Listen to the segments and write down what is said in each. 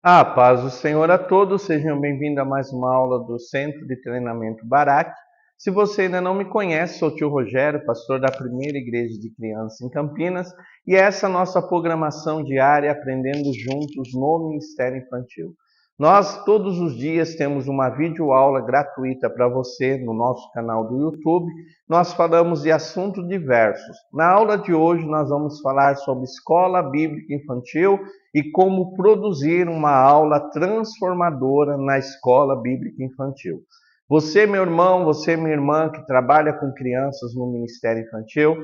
A paz do Senhor a todos, sejam bem-vindos a mais uma aula do Centro de Treinamento Barak. Se você ainda não me conhece, sou o tio Rogério, pastor da Primeira Igreja de Crianças em Campinas, e essa é a nossa programação diária Aprendendo Juntos no Ministério Infantil. Nós, todos os dias, temos uma videoaula gratuita para você no nosso canal do YouTube. Nós falamos de assuntos diversos. Na aula de hoje, nós vamos falar sobre escola bíblica infantil e como produzir uma aula transformadora na escola bíblica infantil. Você, meu irmão, você, minha irmã, que trabalha com crianças no Ministério Infantil,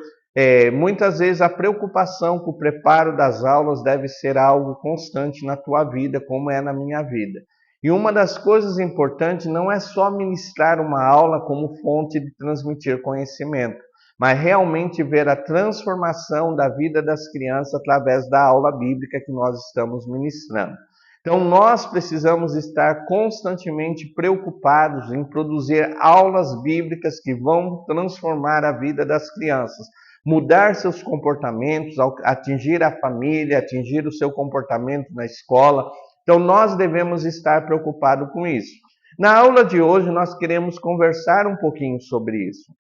muitas vezes a preocupação com o preparo das aulas deve ser algo constante na tua vida, como é na minha vida. E uma das coisas importantes não é só ministrar uma aula como fonte de transmitir conhecimento, mas realmente ver a transformação da vida das crianças através da aula bíblica que nós estamos ministrando. Então, nós precisamos estar constantemente preocupados em produzir aulas bíblicas que vão transformar a vida das crianças, mudar seus comportamentos, atingir a família, atingir o seu comportamento na escola. Então, nós devemos estar preocupados com isso. Na aula de hoje, nós queremos conversar um pouquinho sobre isso.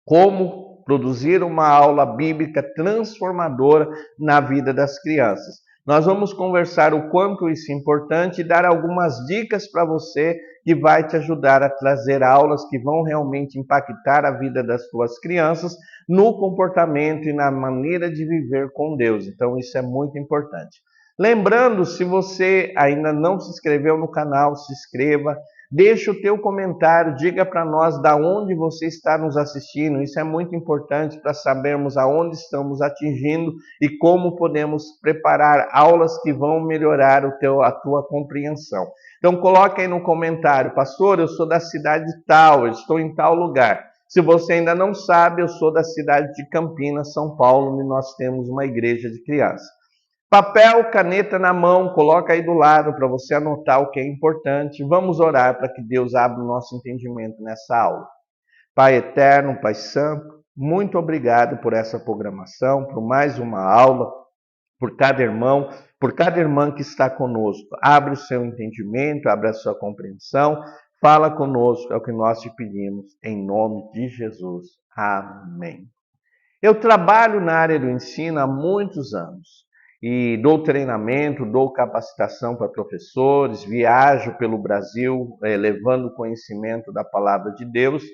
Como produzir uma aula bíblica transformadora na vida das crianças. Nós vamos conversar o quanto isso é importante e dar algumas dicas para você que vai te ajudar a trazer aulas que vão realmente impactar a vida das suas crianças no comportamento e na maneira de viver com Deus. Então isso é muito importante. Lembrando, se você ainda não se inscreveu no canal, se inscreva. Deixa o teu comentário, diga para nós da onde você está nos assistindo. Isso é muito importante para sabermos aonde estamos atingindo e como podemos preparar aulas que vão melhorar a tua compreensão. Então coloca aí no comentário, pastor, eu sou da cidade tal, eu estou em tal lugar. Se você ainda não sabe, eu sou da cidade de Campinas, São Paulo, e nós temos uma igreja de crianças. Papel, caneta na mão, coloca aí do lado para você anotar o que é importante. Vamos orar para que Deus abra o nosso entendimento nessa aula. Pai eterno, Pai santo, muito obrigado por essa programação, por mais uma aula, por cada irmão, por cada irmã que está conosco. Abre o seu entendimento, abre a sua compreensão, fala conosco, é o que nós te pedimos, em nome de Jesus. Amém. Eu trabalho na área do ensino há muitos anos e dou treinamento, dou capacitação para professores, viajo pelo Brasil levando conhecimento da palavra de Deus.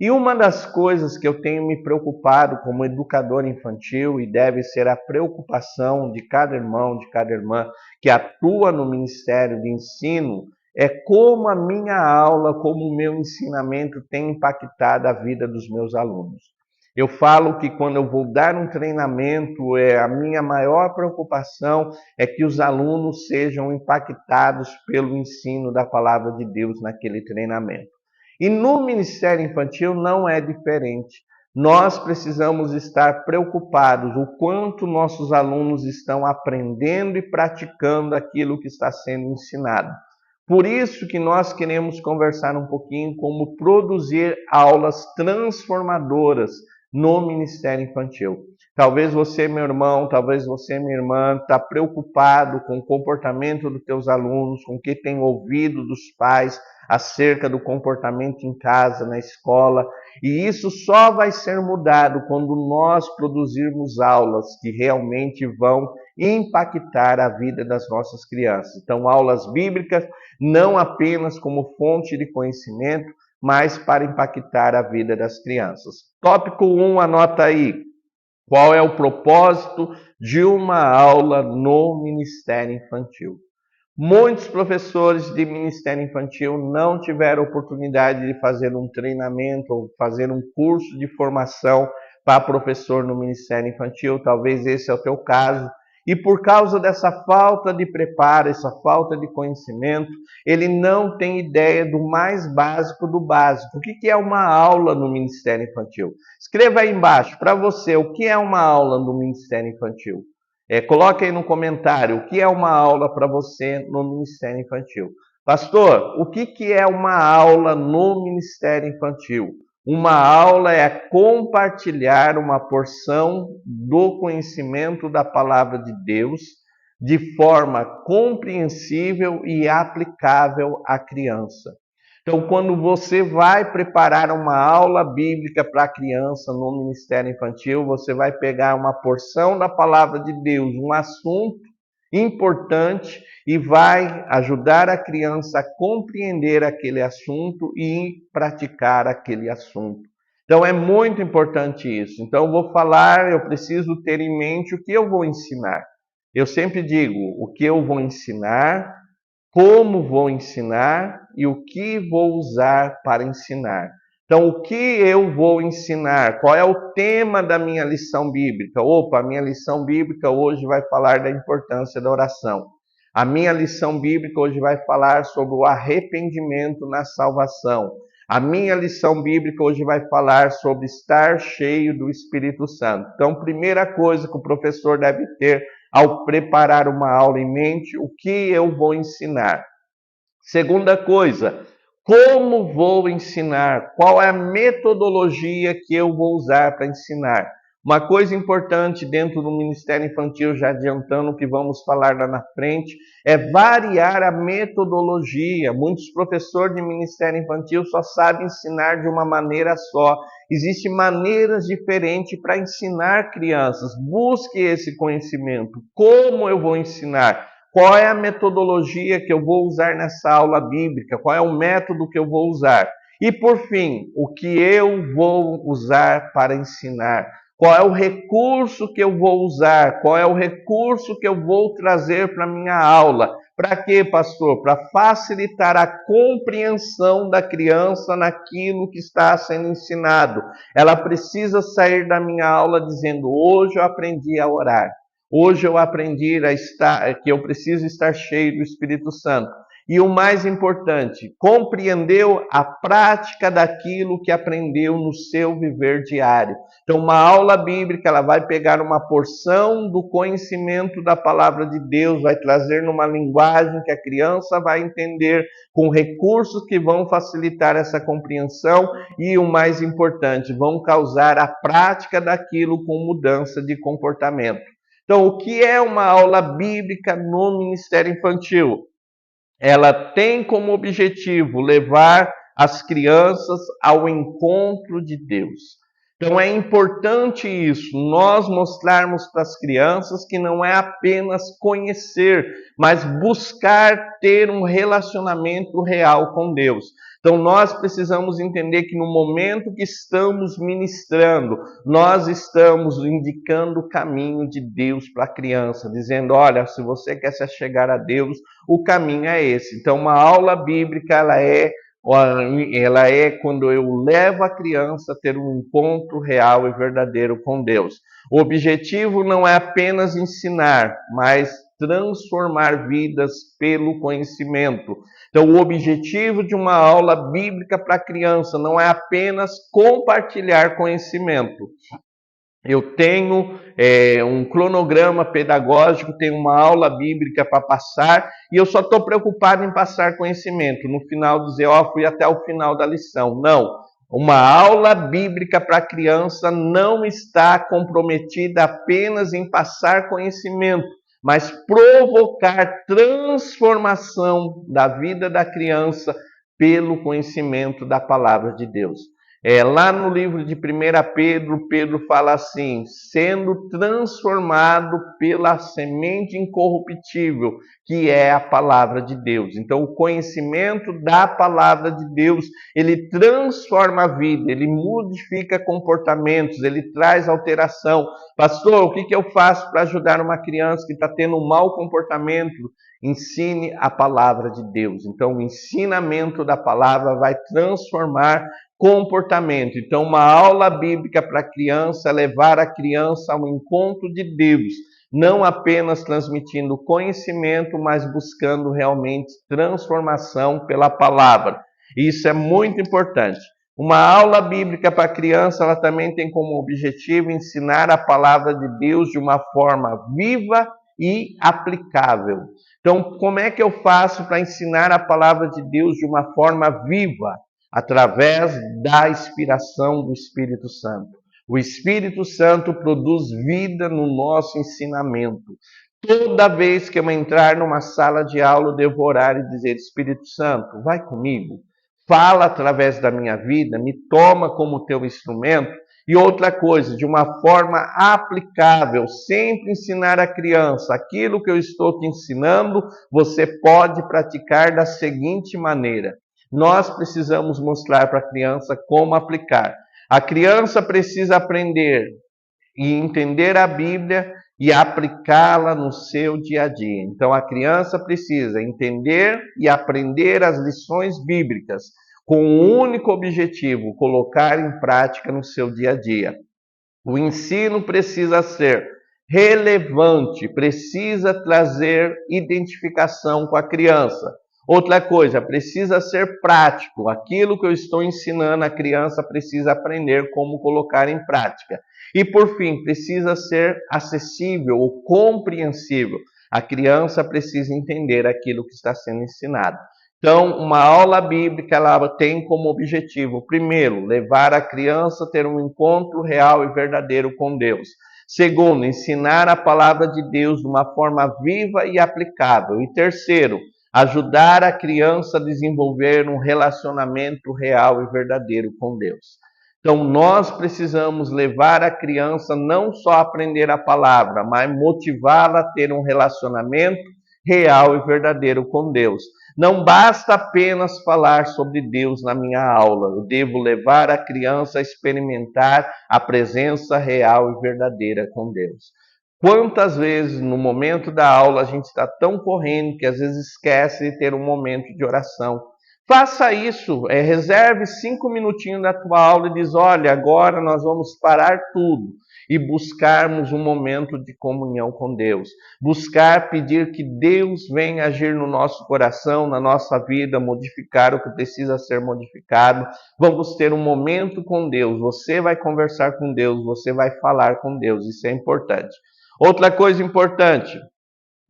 E uma das coisas que eu tenho me preocupado como educador infantil, e deve ser a preocupação de cada irmão, de cada irmã que atua no Ministério de Ensino, é como a minha aula, como o meu ensinamento tem impactado a vida dos meus alunos. Eu falo que quando eu vou dar um treinamento, a minha maior preocupação é que os alunos sejam impactados pelo ensino da palavra de Deus naquele treinamento. E no Ministério Infantil não é diferente. Nós precisamos estar preocupados o quanto nossos alunos estão aprendendo e praticando aquilo que está sendo ensinado. Por isso que nós queremos conversar um pouquinho como produzir aulas transformadoras no Ministério Infantil. Talvez você, meu irmão, talvez você, minha irmã, está preocupado com o comportamento dos teus alunos, com o que tem ouvido dos pais acerca do comportamento em casa, na escola. E isso só vai ser mudado quando nós produzirmos aulas que realmente vão impactar a vida das nossas crianças. Então, aulas bíblicas não apenas como fonte de conhecimento, mas para impactar a vida das crianças. Tópico 1, anota aí. Qual é o propósito de uma aula no Ministério Infantil? Muitos professores de Ministério Infantil não tiveram oportunidade de fazer um treinamento ou fazer um curso de formação para professor no Ministério Infantil. Talvez esse é o teu caso. E por causa dessa falta de preparo, essa falta de conhecimento, ele não tem ideia do mais básico do básico. O que é uma aula no Ministério Infantil? Escreva aí embaixo para você o que é uma aula no Ministério Infantil. Coloque aí no comentário o que é uma aula para você no Ministério Infantil. Pastor, o que é uma aula no Ministério Infantil? Uma aula é compartilhar uma porção do conhecimento da palavra de Deus de forma compreensível e aplicável à criança. Então, quando você vai preparar uma aula bíblica para a criança no Ministério Infantil, você vai pegar uma porção da Palavra de Deus, um assunto importante, e vai ajudar a criança a compreender aquele assunto e praticar aquele assunto. Então, é muito importante isso. Então, eu preciso ter em mente o que eu vou ensinar. Eu sempre digo o que eu vou ensinar, como vou ensinar e o que vou usar para ensinar. Então, o que eu vou ensinar? Qual é o tema da minha lição bíblica? A minha lição bíblica hoje vai falar da importância da oração. A minha lição bíblica hoje vai falar sobre o arrependimento na salvação. A minha lição bíblica hoje vai falar sobre estar cheio do Espírito Santo. Então, primeira coisa que o professor deve ter ao preparar uma aula em mente, o que eu vou ensinar. Segunda coisa, como vou ensinar? Qual é a metodologia que eu vou usar para ensinar? Uma coisa importante dentro do Ministério Infantil, já adiantando o que vamos falar lá na frente, é variar a metodologia. Muitos professores de Ministério Infantil só sabem ensinar de uma maneira só. Existem maneiras diferentes para ensinar crianças. Busque esse conhecimento. Como eu vou ensinar? Qual é a metodologia que eu vou usar nessa aula bíblica? Qual é o método que eu vou usar? E por fim, o que eu vou usar para ensinar? Qual é o recurso que eu vou usar? Qual é o recurso que eu vou trazer para a minha aula? Para quê, pastor? Para facilitar a compreensão da criança naquilo que está sendo ensinado. Ela precisa sair da minha aula dizendo: hoje eu aprendi a orar. Hoje eu aprendi que eu preciso estar cheio do Espírito Santo. E o mais importante, compreendeu a prática daquilo que aprendeu no seu viver diário. Então, uma aula bíblica, ela vai pegar uma porção do conhecimento da palavra de Deus, vai trazer numa linguagem que a criança vai entender, com recursos que vão facilitar essa compreensão e, o mais importante, vão causar a prática daquilo com mudança de comportamento. Então, o que é uma aula bíblica no Ministério Infantil? Ela tem como objetivo levar as crianças ao encontro de Deus. Então é importante isso, nós mostrarmos para as crianças que não é apenas conhecer, mas buscar ter um relacionamento real com Deus. Então nós precisamos entender que no momento que estamos ministrando, nós estamos indicando o caminho de Deus para a criança, dizendo: olha, se você quer se chegar a Deus, o caminho é esse. Então uma aula bíblica, ela é quando eu levo a criança a ter um encontro real e verdadeiro com Deus. O objetivo não é apenas ensinar, mas transformar vidas pelo conhecimento. Então, o objetivo de uma aula bíblica para criança não é apenas compartilhar conhecimento. Eu tenho um cronograma pedagógico, tenho uma aula bíblica para passar e eu só estou preocupado em passar conhecimento. No final dizer, fui até o final da lição. Não, uma aula bíblica para criança não está comprometida apenas em passar conhecimento, mas provocar transformação da vida da criança pelo conhecimento da palavra de Deus. Lá no livro de 1 Pedro, Pedro fala assim: sendo transformado pela semente incorruptível, que é a palavra de Deus. Então, o conhecimento da palavra de Deus, ele transforma a vida, ele modifica comportamentos, ele traz alteração. Pastor, o que eu faço para ajudar uma criança que está tendo um mau comportamento? Ensine a palavra de Deus. Então, o ensinamento da palavra vai transformar comportamento. Então, uma aula bíblica para a criança é levar a criança ao encontro de Deus, não apenas transmitindo conhecimento, mas buscando realmente transformação pela palavra. Isso é muito importante. Uma aula bíblica para a criança, ela também tem como objetivo ensinar a palavra de Deus de uma forma viva e aplicável. Então, como é que eu faço para ensinar a palavra de Deus de uma forma viva? Através da inspiração do Espírito Santo. O Espírito Santo produz vida no nosso ensinamento. Toda vez que eu entrar numa sala de aula, eu devo orar e dizer: Espírito Santo, vai comigo, fala através da minha vida, me toma como teu instrumento. E outra coisa, de uma forma aplicável, sempre ensinar a criança aquilo que eu estou te ensinando, você pode praticar da seguinte maneira. Nós precisamos mostrar para a criança como aplicar. A criança precisa aprender e entender a Bíblia e aplicá-la no seu dia a dia. Então a criança precisa entender e aprender as lições bíblicas com um único objetivo: colocar em prática no seu dia a dia. O ensino precisa ser relevante, precisa trazer identificação com a criança. Outra coisa, precisa ser prático. Aquilo que eu estou ensinando, a criança precisa aprender como colocar em prática. E por fim, precisa ser acessível ou compreensível. A criança precisa entender aquilo que está sendo ensinado. Então, uma aula bíblica, ela tem como objetivo, primeiro, levar a criança a ter um encontro real e verdadeiro com Deus. Segundo, ensinar a palavra de Deus de uma forma viva e aplicável. E terceiro, ajudar a criança a desenvolver um relacionamento real e verdadeiro com Deus. Então, nós precisamos levar a criança não só a aprender a palavra, mas motivá-la a ter um relacionamento real e verdadeiro com Deus. Não basta apenas falar sobre Deus na minha aula, eu devo levar a criança a experimentar a presença real e verdadeira com Deus. Quantas vezes no momento da aula a gente está tão correndo que às vezes esquece de ter um momento de oração. Faça isso, reserve 5 minutinhos da tua aula e diz: olha, agora nós vamos parar tudo e buscarmos um momento de comunhão com Deus. Buscar, pedir que Deus venha agir no nosso coração, na nossa vida, modificar o que precisa ser modificado. Vamos ter um momento com Deus. Você vai conversar com Deus, você vai falar com Deus. Isso é importante. Outra coisa importante,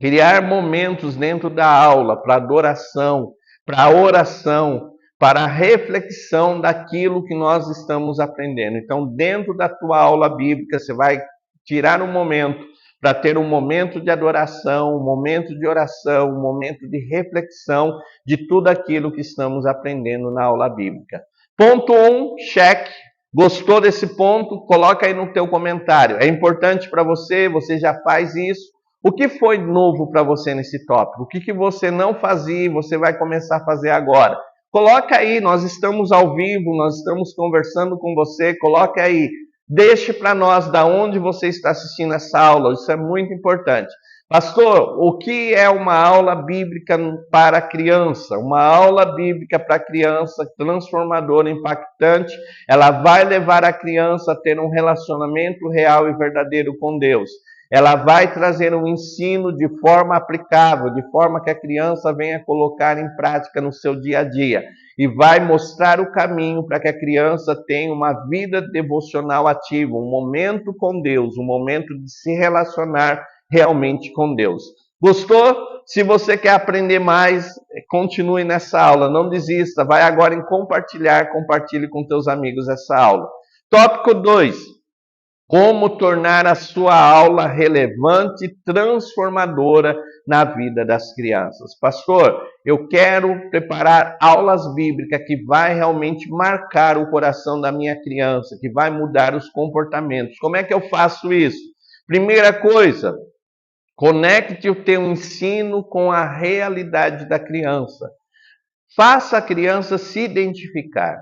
criar momentos dentro da aula para adoração, para oração, para reflexão daquilo que nós estamos aprendendo. Então, dentro da tua aula bíblica, você vai tirar um momento para ter um momento de adoração, um momento de oração, um momento de reflexão de tudo aquilo que estamos aprendendo na aula bíblica. Ponto 1, cheque. Gostou desse ponto? Coloca aí no teu comentário. É importante para você? Você já faz isso? O que foi novo para você nesse tópico? O que você não fazia e você vai começar a fazer agora? Coloca aí, nós estamos ao vivo, nós estamos conversando com você, coloca aí. Deixe para nós da onde você está assistindo essa aula, isso é muito importante. Pastor, o que é uma aula bíblica para criança? Uma aula bíblica para criança transformadora, impactante, ela vai levar a criança a ter um relacionamento real e verdadeiro com Deus. Ela vai trazer um ensino de forma aplicável, de forma que a criança venha colocar em prática no seu dia a dia. E vai mostrar o caminho para que a criança tenha uma vida devocional ativa, um momento com Deus, um momento de se relacionar realmente com Deus. Gostou? Se você quer aprender mais, continue nessa aula, não desista. Vai agora em compartilhar, compartilhe com teus amigos essa aula. Tópico 2. Como tornar a sua aula relevante e transformadora na vida das crianças. Pastor, eu quero preparar aulas bíblicas que vai realmente marcar o coração da minha criança, que vai mudar os comportamentos. Como é que eu faço isso? Primeira coisa, conecte o teu ensino com a realidade da criança. Faça a criança se identificar.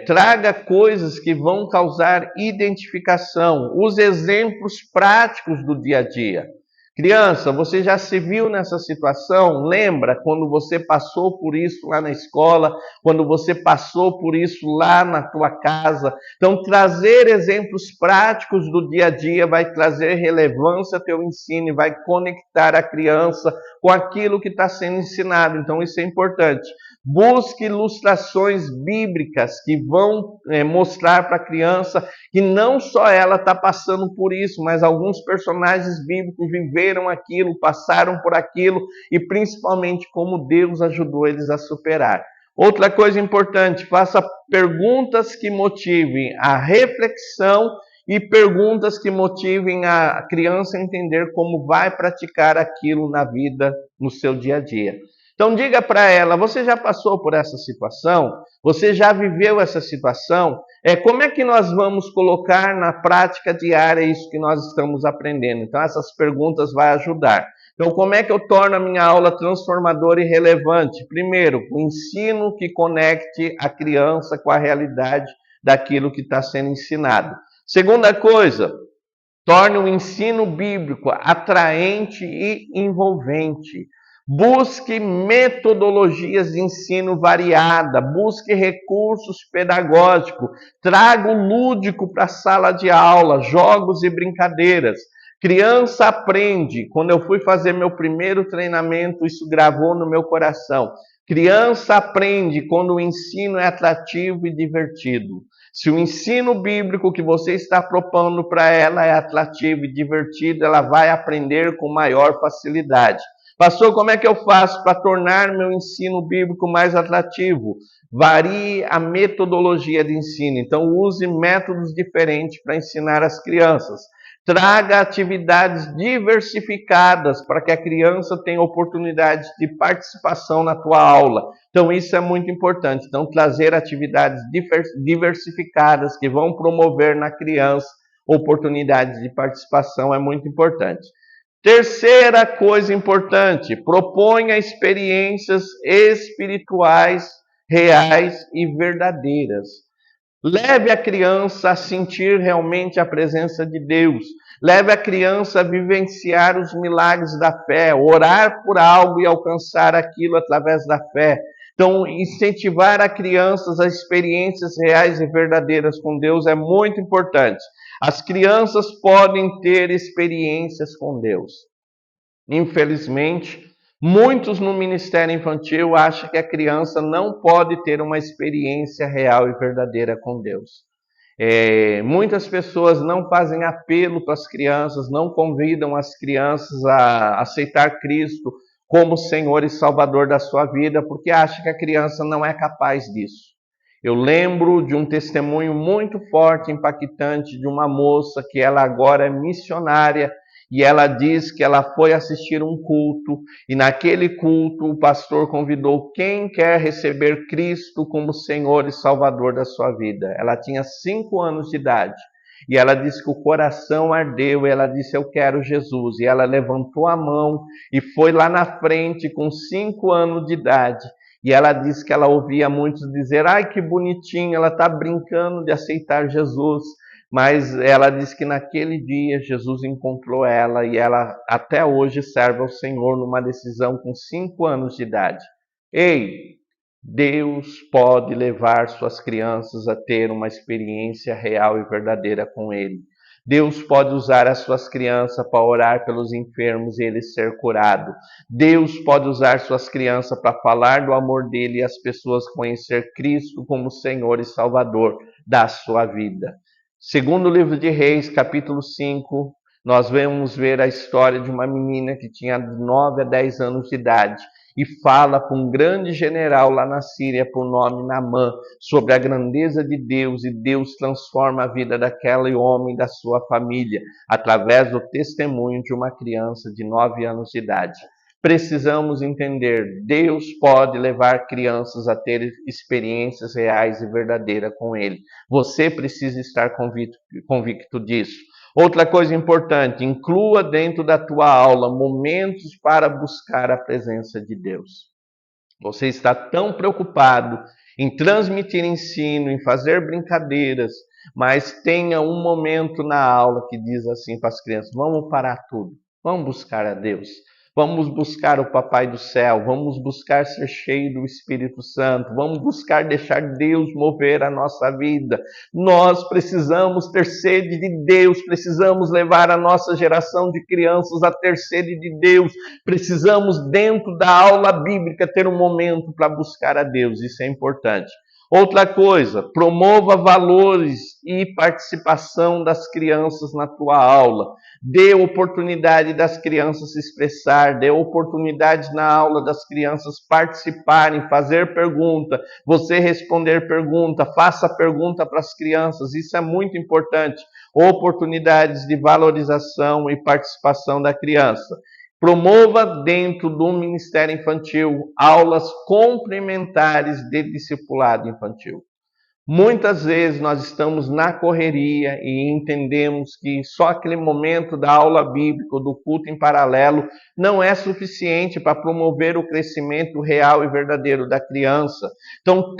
Traga coisas que vão causar identificação. Use exemplos práticos do dia a dia. Criança, você já se viu nessa situação? Lembra quando você passou por isso lá na escola, quando você passou por isso lá na tua casa? Então, trazer exemplos práticos do dia a dia vai trazer relevância ao teu ensino e vai conectar a criança com aquilo que está sendo ensinado. Então, isso é importante. Busque ilustrações bíblicas que vão mostrar para a criança que não só ela está passando por isso, mas alguns personagens bíblicos viveram aquilo, passaram por aquilo e principalmente como Deus ajudou eles a superar. Outra coisa importante, faça perguntas que motivem a reflexão e perguntas que motivem a criança a entender como vai praticar aquilo na vida, no seu dia a dia. Então diga para ela, você já passou por essa situação? Você já viveu essa situação? Como é que nós vamos colocar na prática diária isso que nós estamos aprendendo? Então essas perguntas vão ajudar. Então como é que eu torno a minha aula transformadora e relevante? Primeiro, o ensino que conecte a criança com a realidade daquilo que está sendo ensinado. Segunda coisa, torne o ensino bíblico atraente e envolvente. Busque metodologias de ensino variada, busque recursos pedagógicos, traga o lúdico para a sala de aula, jogos e brincadeiras. Criança aprende. Quando eu fui fazer meu primeiro treinamento, isso gravou no meu coração. Criança aprende quando o ensino é atrativo e divertido. Se o ensino bíblico que você está propondo para ela é atrativo e divertido, ela vai aprender com maior facilidade. Pastor, como é que eu faço para tornar meu ensino bíblico mais atrativo? Varie a metodologia de ensino. Então, use métodos diferentes para ensinar as crianças. Traga atividades diversificadas para que a criança tenha oportunidade de participação na tua aula. Então, isso é muito importante. Então, trazer atividades diversificadas que vão promover na criança oportunidades de participação é muito importante. Terceira coisa importante, proponha experiências espirituais reais e verdadeiras. Leve a criança a sentir realmente a presença de Deus. Leve a criança a vivenciar os milagres da fé, orar por algo e alcançar aquilo através da fé. Então, incentivar a crianças a experiências reais e verdadeiras com Deus é muito importante. As crianças podem ter experiências com Deus. Infelizmente, muitos no ministério infantil acham que a criança não pode ter uma experiência real e verdadeira com Deus. Muitas pessoas não fazem apelo para as crianças, não convidam as crianças a aceitar Cristo como Senhor e Salvador da sua vida, porque acham que a criança não é capaz disso. Eu lembro de um testemunho muito forte, impactante, de uma moça que ela agora é missionária, e ela diz que ela foi assistir um culto, e naquele culto o pastor convidou quem quer receber Cristo como Senhor e Salvador da sua vida. Ela tinha 5 anos de idade, e ela disse que o coração ardeu, e ela disse, eu quero Jesus. E ela levantou a mão e foi lá na frente com 5 anos de idade. E ela disse que ela ouvia muitos dizer, ai que bonitinho, ela está brincando de aceitar Jesus. Mas ela disse que naquele dia Jesus encontrou ela e ela até hoje serve ao Senhor numa decisão com 5 anos de idade. Ei, Deus pode levar suas crianças a ter uma experiência real e verdadeira com Ele. Deus pode usar as suas crianças para orar pelos enfermos e eles ser curados. Deus pode usar suas crianças para falar do amor dele e as pessoas conhecer Cristo como Senhor e Salvador da sua vida. Segundo o livro de Reis, capítulo 5, nós vamos ver a história de uma menina que tinha 9 a 10 anos de idade e fala para um grande general lá na Síria, por nome Naamã, sobre a grandeza de Deus, e Deus transforma a vida daquele homem e da sua família através do testemunho de uma criança de 9 anos de idade. Precisamos entender, Deus pode levar crianças a ter experiências reais e verdadeiras com Ele. Você precisa estar convicto disso. Outra coisa importante, inclua dentro da tua aula momentos para buscar a presença de Deus. Você está tão preocupado em transmitir ensino, em fazer brincadeiras, mas tenha um momento na aula que diz assim para as crianças, vamos parar tudo, vamos buscar a Deus. Vamos buscar o Papai do Céu, vamos buscar ser cheio do Espírito Santo, vamos buscar deixar Deus mover a nossa vida. Nós precisamos ter sede de Deus, precisamos levar a nossa geração de crianças a ter sede de Deus, precisamos dentro da aula bíblica ter um momento para buscar a Deus, isso é importante. Outra coisa, promova valores e participação das crianças na tua aula. Dê oportunidade das crianças se expressar, dê oportunidade na aula das crianças participarem, fazer pergunta, você responder pergunta, faça pergunta para as crianças, isso é muito importante. Oportunidades de valorização e participação da criança. Promova dentro do Ministério Infantil aulas complementares de discipulado infantil. Muitas vezes nós estamos na correria e entendemos que só aquele momento da aula bíblica, do culto em paralelo, não é suficiente para promover o crescimento real e verdadeiro da criança. Então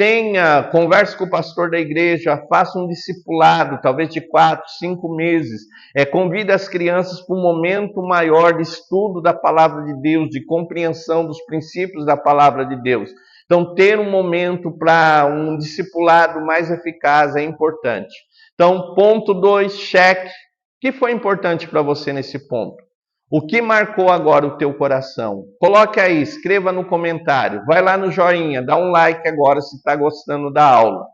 converse com o pastor da igreja, faça um discipulado, talvez de 4, 5 meses. Convide as crianças para um momento maior de estudo da palavra de Deus, de compreensão dos princípios da palavra de Deus. Então, ter um momento para um discipulado mais eficaz é importante. Então, ponto 2, cheque. O que foi importante para você nesse ponto? O que marcou agora o teu coração? Coloque aí, escreva no comentário. Vai lá no joinha, dá um like agora se está gostando da aula.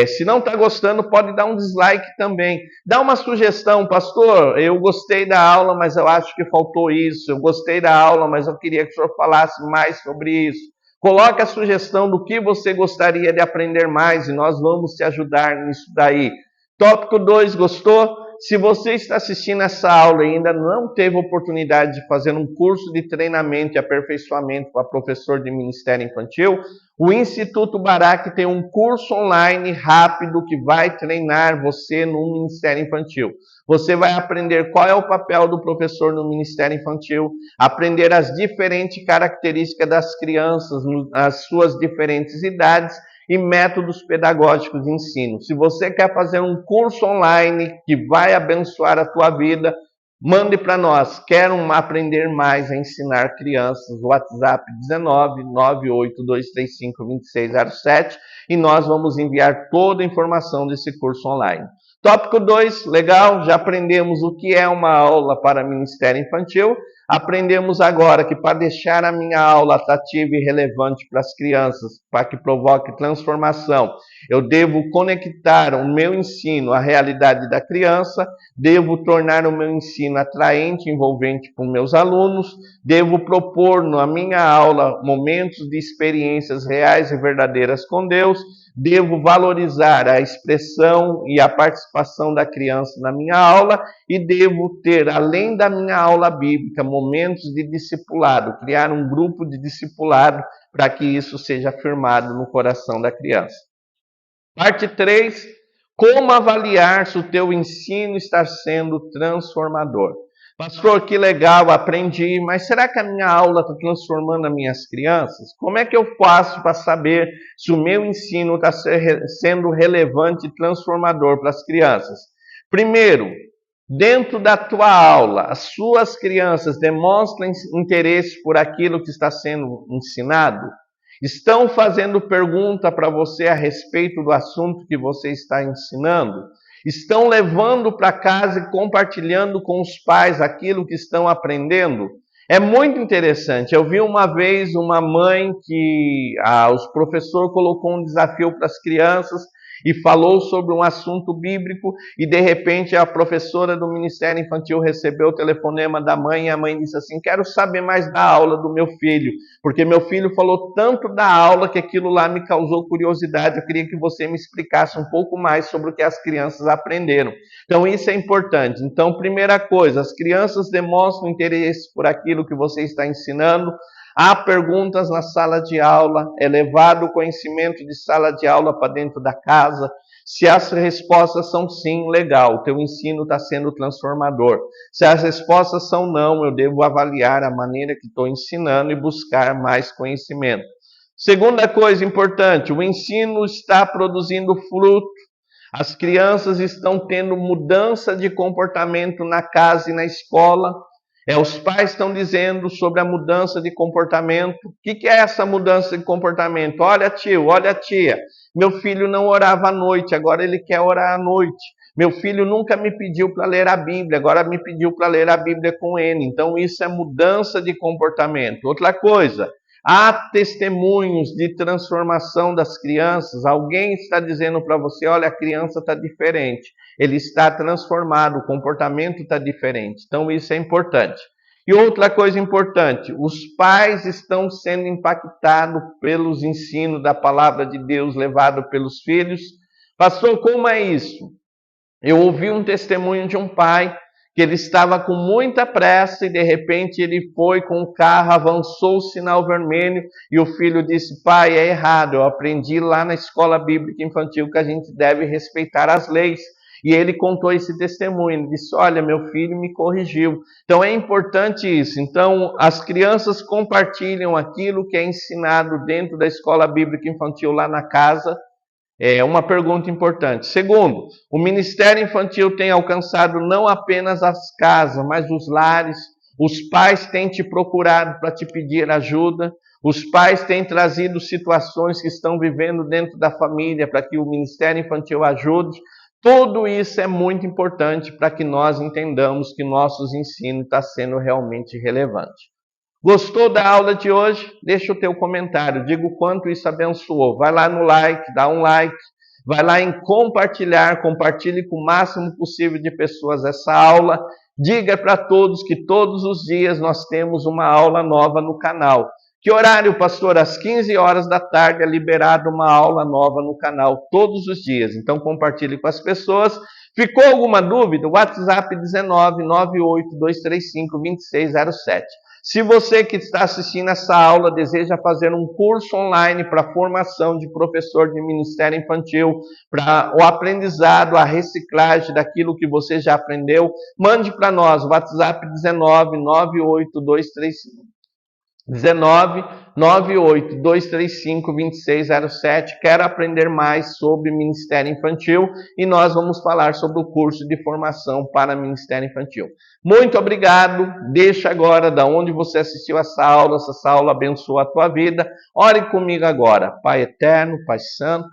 Se não está gostando, pode dar um dislike também. Dá uma sugestão, pastor, eu gostei da aula, mas eu acho que faltou isso. Eu gostei da aula, mas eu queria que o senhor falasse mais sobre isso. Coloque a sugestão do que você gostaria de aprender mais e nós vamos te ajudar nisso daí. Tópico 2, gostou? Se você está assistindo essa aula e ainda não teve oportunidade de fazer um curso de treinamento e aperfeiçoamento para professor de Ministério Infantil, o Instituto Barak tem um curso online rápido que vai treinar você no Ministério Infantil. Você vai aprender qual é o papel do professor no Ministério Infantil, aprender as diferentes características das crianças, as suas diferentes idades e métodos pedagógicos de ensino. Se você quer fazer um curso online que vai abençoar a tua vida, mande para nós. Quero aprender mais a ensinar crianças? WhatsApp 19 98235 2607 e nós vamos enviar toda a informação desse curso online. Tópico 2, legal, já aprendemos o que é uma aula para Ministério Infantil. Aprendemos agora que para deixar a minha aula atrativa e relevante para as crianças, para que provoque transformação, eu devo conectar o meu ensino à realidade da criança, devo tornar o meu ensino atraente e envolvente para os meus alunos, devo propor na minha aula momentos de experiências reais e verdadeiras com Deus, devo valorizar a expressão e a participação da criança na minha aula e devo ter, além da minha aula bíblica, momentos de discipulado, criar um grupo de discipulado para que isso seja afirmado no coração da criança. Parte 3, como avaliar se o teu ensino está sendo transformador? Pastor, que legal, aprendi, mas será que a minha aula está transformando as minhas crianças? Como é que eu faço para saber se o meu ensino está sendo relevante e transformador para as crianças? Primeiro, dentro da tua aula, as suas crianças demonstram interesse por aquilo que está sendo ensinado? Estão fazendo pergunta para você a respeito do assunto que você está ensinando? Estão levando para casa e compartilhando com os pais aquilo que estão aprendendo? É muito interessante. Eu vi uma vez uma mãe que o professor colocou um desafio para as crianças e falou sobre um assunto bíblico e de repente a professora do Ministério Infantil recebeu o telefonema da mãe e a mãe disse assim: quero saber mais da aula do meu filho, porque meu filho falou tanto da aula que aquilo lá me causou curiosidade, eu queria que você me explicasse um pouco mais sobre o que as crianças aprenderam. Então isso é importante. Então, primeira coisa, as crianças demonstram interesse por aquilo que você está ensinando. Há perguntas na sala de aula, é levado o conhecimento de sala de aula para dentro da casa. Se as respostas são sim, legal, o teu ensino está sendo transformador. Se as respostas são não, eu devo avaliar a maneira que estou ensinando e buscar mais conhecimento. Segunda coisa importante, o ensino está produzindo fruto. As crianças estão tendo mudança de comportamento na casa e na escola. Os pais estão dizendo sobre a mudança de comportamento. O que é essa mudança de comportamento? Olha, tio, olha, tia, meu filho não orava à noite, agora ele quer orar à noite. Meu filho nunca me pediu para ler a Bíblia, agora me pediu para ler a Bíblia com ele. Então isso é mudança de comportamento. Outra coisa, Há testemunhos de transformação das crianças. Alguém está dizendo para você, olha, a criança está diferente. Ele está transformado, o comportamento está diferente. Então isso é importante. E outra coisa importante, os pais estão sendo impactados pelos ensinos da palavra de Deus levado pelos filhos. Pastor, como é isso? Eu ouvi um testemunho de um pai que ele estava com muita pressa e de repente ele foi com o carro, avançou o sinal vermelho e o filho disse, pai, é errado, eu aprendi lá na escola bíblica infantil que a gente deve respeitar as leis. E ele contou esse testemunho, ele disse, olha, meu filho me corrigiu. Então é importante isso. Então as crianças compartilham aquilo que é ensinado dentro da escola bíblica infantil lá na casa. É uma pergunta importante. Segundo, o Ministério Infantil tem alcançado não apenas as casas, mas os lares. Os pais têm te procurado para te pedir ajuda. Os pais têm trazido situações que estão vivendo dentro da família para que o Ministério Infantil ajude. Tudo isso é muito importante para que nós entendamos que nossos ensinos estão sendo realmente relevantes. Gostou da aula de hoje? Deixa o teu comentário, diga o quanto isso abençoou. Vai lá no like, dá um like. Vai lá em compartilhar, compartilhe com o máximo possível de pessoas essa aula. Diga para todos que todos os dias nós temos uma aula nova no canal. Que horário, pastor? Às 15 horas da tarde é liberada uma aula nova no canal, todos os dias. Então compartilhe com as pessoas. Ficou alguma dúvida? WhatsApp 19 98 235 2607. Se você que está assistindo essa aula deseja fazer um curso online para formação de professor de Ministério Infantil, para o aprendizado, a reciclagem daquilo que você já aprendeu, mande para nós, WhatsApp 19 98 235 2607. Quero aprender mais sobre Ministério Infantil e nós vamos falar sobre o curso de formação para Ministério Infantil. Muito obrigado. Deixa agora de onde você assistiu essa aula, se essa aula abençoa a tua vida. Ore comigo agora. Pai eterno, Pai santo,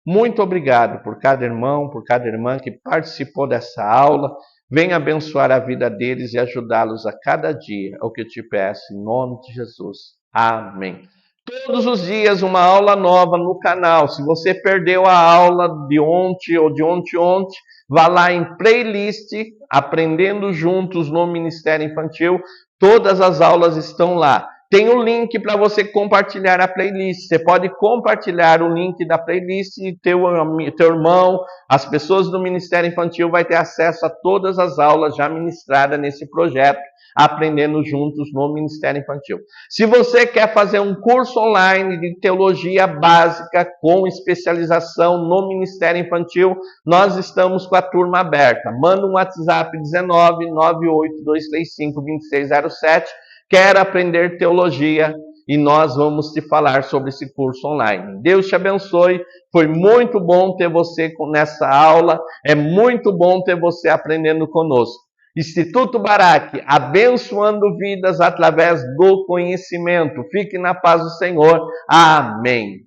muito obrigado por cada irmão, por cada irmã que participou dessa aula. Venha abençoar a vida deles e ajudá-los a cada dia. É o que eu te peço, em nome de Jesus. Amém. Todos os dias uma aula nova no canal. Se você perdeu a aula de ontem ou de ontem, vá lá em playlist, Aprendendo Juntos no Ministério Infantil. Todas as aulas estão lá. Tem o link para você compartilhar a playlist. Você pode compartilhar o link da playlist e teu irmão, as pessoas do Ministério Infantil vai ter acesso a todas as aulas já ministradas nesse projeto, Aprendendo Juntos no Ministério Infantil. Se você quer fazer um curso online de teologia básica com especialização no Ministério Infantil, nós estamos com a turma aberta. Manda um WhatsApp 19 98 235 2607. Quer aprender teologia e nós vamos te falar sobre esse curso online. Deus te abençoe. Foi muito bom ter você nessa aula. É muito bom ter você aprendendo conosco. Instituto Barak, abençoando vidas através do conhecimento. Fique na paz do Senhor. Amém.